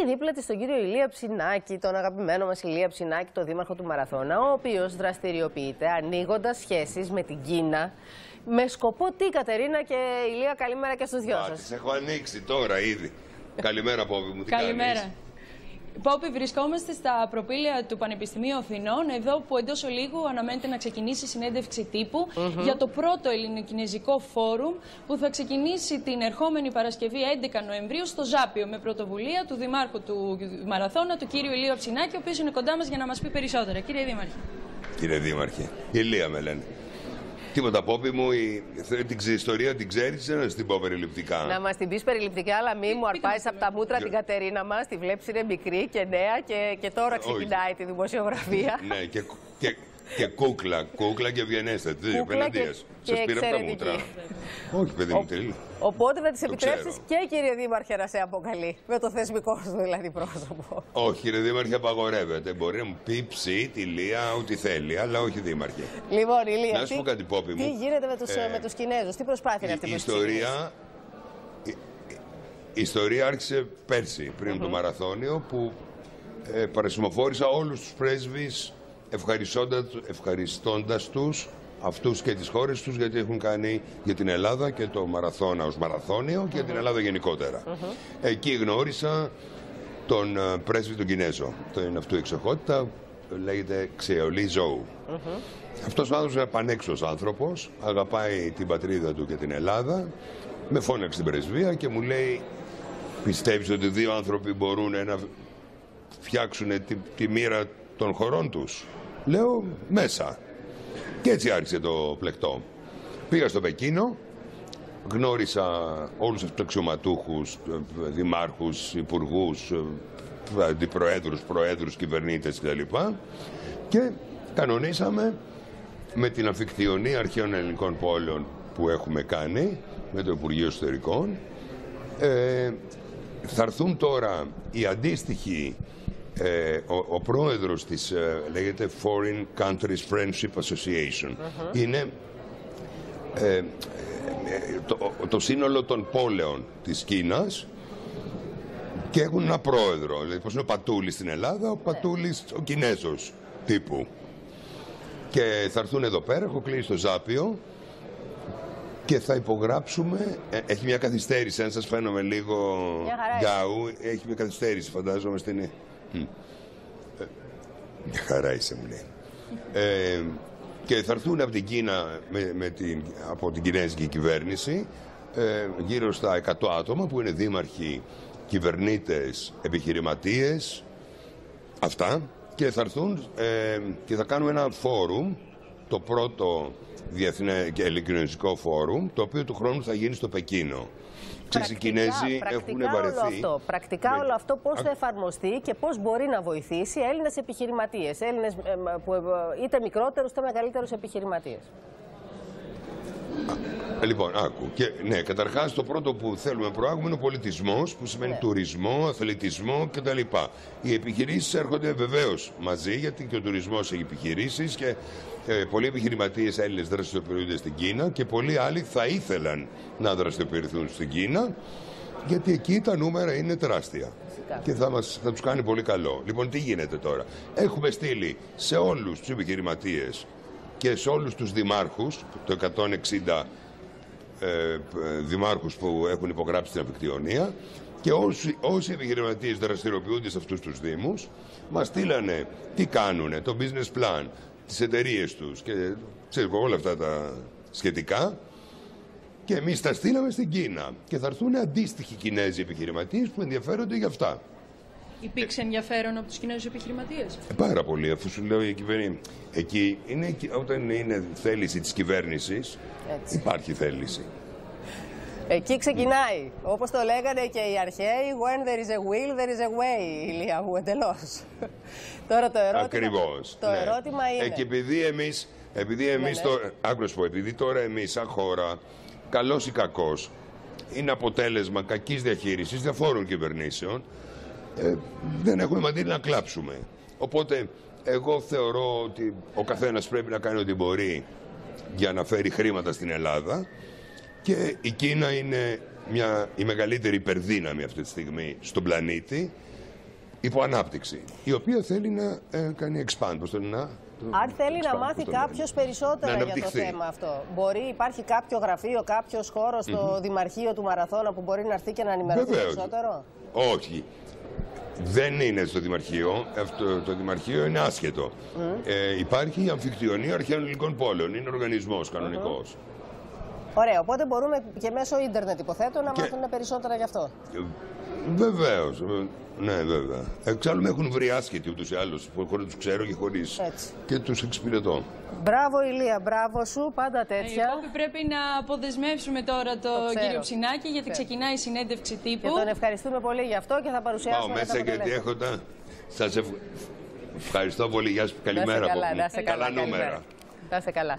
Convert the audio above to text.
έχει δίπλα της τον κύριο Ηλία Ψινάκη, τον αγαπημένο μας Ηλία Ψινάκη, τον δήμαρχο του Μαραθώνα, ο οποίος δραστηριοποιείται ανοίγοντας σχέσεις με την Κίνα. Με σκοπό τι, Κατερίνα και Ηλία, καλημέρα και στους δυο σας. Τις έχω ανοίξει τώρα ήδη. Καλημέρα, Πόπη μου, τι καλημέρα. κάνεις? Πόπη, βρισκόμαστε στα προπήλαια του Πανεπιστημίου Αθηνών, εδώ που εντός ολίγου αναμένεται να ξεκινήσει συνέντευξη τύπου για το πρώτο ελληνοκινεζικό φόρουμ που θα ξεκινήσει την ερχόμενη Παρασκευή 11 Νοεμβρίου στο Ζάπιο, με πρωτοβουλία του Δημάρχου του Μαραθώνα, του κύριου Ηλίου Ψινάκη, ο οποίος είναι κοντά μας για να μας πει περισσότερα. Κύριε Δήμαρχε. Κύριε Δήμαρχε, Ηλία με λένε. Τίποτα, Πόπη μου, την ιστορία την ξέρεις, να την πω περιληπτικά. Να μας την πεις περιληπτικά, αλλά μην μου αρπάσεις από τα μούτρα την Κατερίνα μας. Τη βλέπεις, είναι μικρή και νέα και τώρα ξεκινάει τη δημοσιογραφία. Ναι, και κούκλα και ευγενέστατη. Σας πήρα από τα μούτρα. Όχι, παιδί μου, τέλει. Οπότε θα της επιτρέψεις και, κύριε Δήμαρχε, να σε αποκαλεί. Με το θεσμικό σου δηλαδή πρόσωπο. Όχι, κύριε Δήμαρχε, απαγορεύεται. Μπορεί να μου πει ψή, τη Λία, ό,τι θέλει, αλλά όχι Δήμαρχε. Λοιπόν, Ηλία, να σου πω κάτι, Πόπη μου. Τι γίνεται με τους Κινέζους, τι προσπάθεια είναι αυτή που η ιστορία άρχισε πέρσι, πριν το Μαραθώνιο, που παρασημοφόρησα όλους τους πρέσβεις ευχαριστώντας τους, αυτούς και τις χώρες τους, γιατί έχουν κάνει για την Ελλάδα και το Μαραθώνα ως Μαραθώνιο και για την Ελλάδα γενικότερα. Εκεί γνώρισα τον πρέσβη τον Κινέζο. Είναι αυτού η εξοχότητα, λέγεται Ξεολί Ζώου. Αυτός ο άνθρωπος είναι πανέξωος άνθρωπος, αγαπάει την πατρίδα του και την Ελλάδα. Με φώναξε στην πρεσβεία και μου λέει, πιστεύεις ότι δύο άνθρωποι μπορούν να φτιάξουν τη μοίρα των χωρών τους? Λέω, μέσα. Και έτσι άρχισε το πλεκτό. Πήγα στο Πεκίνο, γνώρισα όλους αυτούς τους αξιωματούχους, δημάρχους, υπουργούς, αντιπροέδρους, προέδρους, κυβερνήτες κτλ. Και κανονίσαμε με την αμφικτιονή αρχαίων ελληνικών πόλεων που έχουμε κάνει, με το Υπουργείο Εσωτερικών. Θα έρθουν τώρα οι αντίστοιχοι, ο πρόεδρος της λέγεται Foreign Countries Friendship Association. Είναι το σύνολο των πόλεων της Κίνας και έχουν ένα πρόεδρο. Δηλαδή, πώς είναι ο Πατούλης στην Ελλάδα, ο Πατούλης ο Κινέζος τύπου. Και θα έρθουν εδώ πέρα, έχω κλείσει το Ζάπιο και θα υπογράψουμε. Έχει μια καθυστέρηση, αν σας φαίνομαι λίγο γκάου, έχει μια καθυστέρηση, φαντάζομαι στην. Μια χαρά είσαι, μου λέει. Και θα έρθουν από την Κίνα, από την κινέζικη κυβέρνηση, γύρω στα 100 άτομα που είναι δήμαρχοι, κυβερνήτες, επιχειρηματίες, αυτά. Και θα έρθουν και θα κάνουμε ένα φόρουμ, το πρώτο διεθνές και ελληνικό φόρουμ, το οποίο του χρόνου θα γίνει στο Πεκίνο. Οι Κινέζοι έχουν βαρεθεί. Πρακτικά όλο αυτό πώς θα εφαρμοστεί και πώς μπορεί να βοηθήσει Έλληνες επιχειρηματίες, Έλληνες είτε μικρότερους είτε μεγαλύτερους επιχειρηματίες. Λοιπόν, άκου. Και, ναι, καταρχάς το πρώτο που θέλουμε να προάγουμε είναι ο πολιτισμός, που σημαίνει τουρισμό, αθλητισμό κτλ. Οι επιχειρήσεις έρχονται βεβαίως μαζί, γιατί και ο τουρισμός έχει επιχειρήσεις και πολλοί επιχειρηματίες Έλληνες δραστηριοποιούνται στην Κίνα και πολλοί άλλοι θα ήθελαν να δραστηριοποιηθούν στην Κίνα, γιατί εκεί τα νούμερα είναι τεράστια και θα τους κάνει πολύ καλό. Λοιπόν, τι γίνεται τώρα? Έχουμε στείλει σε όλους τους επιχειρηματίες και σε όλους τους δημάρχους, το 160 δημάρχους που έχουν υπογράψει την αμφικτιονία, και όσοι επιχειρηματίες δραστηριοποιούνται σε αυτούς τους δήμους, μας στείλανε τι κάνουνε, το business plan, τις εταιρείες τους και όλα αυτά τα σχετικά, και εμείς τα στείλαμε στην Κίνα και θα έρθουν αντίστοιχοι Κινέζοι επιχειρηματίες που ενδιαφέρονται για αυτά. Υπήρξε ενδιαφέρον από τους Κινέζους επιχειρηματίες? Πάρα πολύ, αφού σου λέω η κυβέρνηση. Εκεί είναι, όταν είναι θέληση της κυβέρνησης, υπάρχει θέληση. Εκεί ξεκινάει. Όπως το λέγανε και οι αρχαίοι, when there is a will, there is a way, Ηλία μου, εντελώς. Τώρα το ερώτημα, ακριβώς, ερώτημα είναι... Και επειδή τώρα εμείς σαν χώρα, καλός ή κακός, είναι αποτέλεσμα κακής διαχείρισης διαφόρων κυβερνήσεων, δεν έχουμε μαντήλι να κλάψουμε. Οπότε εγώ θεωρώ ότι ο καθένας πρέπει να κάνει ό,τι μπορεί για να φέρει χρήματα στην Ελλάδα, και η Κίνα είναι η μεγαλύτερη υπερδύναμη αυτή τη στιγμή στον πλανήτη, υποανάπτυξη, η οποία θέλει να κάνει expand. Πώς θέλει αν θέλει να μάθει κάποιος περισσότερα για το θέμα αυτό, υπάρχει κάποιο γραφείο, κάποιος χώρος στο Δημαρχείο του Μαραθώνα που μπορεί να έρθει και να ενημερωθεί περισσότερο? Όχι. Δεν είναι στο Δημαρχείο. Το Δημαρχείο είναι άσχετο. Υπάρχει η Αμφικτιονή Αρχαίων Ελληνικών Πόλεων. Είναι οργανισμός κανονικός. Ωραία, οπότε μπορούμε και μέσω ίντερνετ, υποθέτω, να μάθουν περισσότερα γι' αυτό. Βεβαίως. Ναι, βέβαια. Εξάλλου με έχουν βρει άσχετοι ούτως ή άλλως, χωρίς τους ξέρω και χωρίς. Και τους εξυπηρετώ. Μπράβο, Ηλία, μπράβο σου, πάντα τέτοια. Πρέπει να αποδεσμεύσουμε τώρα τον κύριο Ψινάκη, γιατί ξεκινάει η συνέντευξη τύπου. Και τον ευχαριστούμε πολύ γι' αυτό και θα παρουσιάσουμε. Πάω μέσα γιατί έχω τα. Σας ευχαριστώ πολύ. Γεια σας. Καλημέρα. Καλά νούμερα. Να είστε καλά.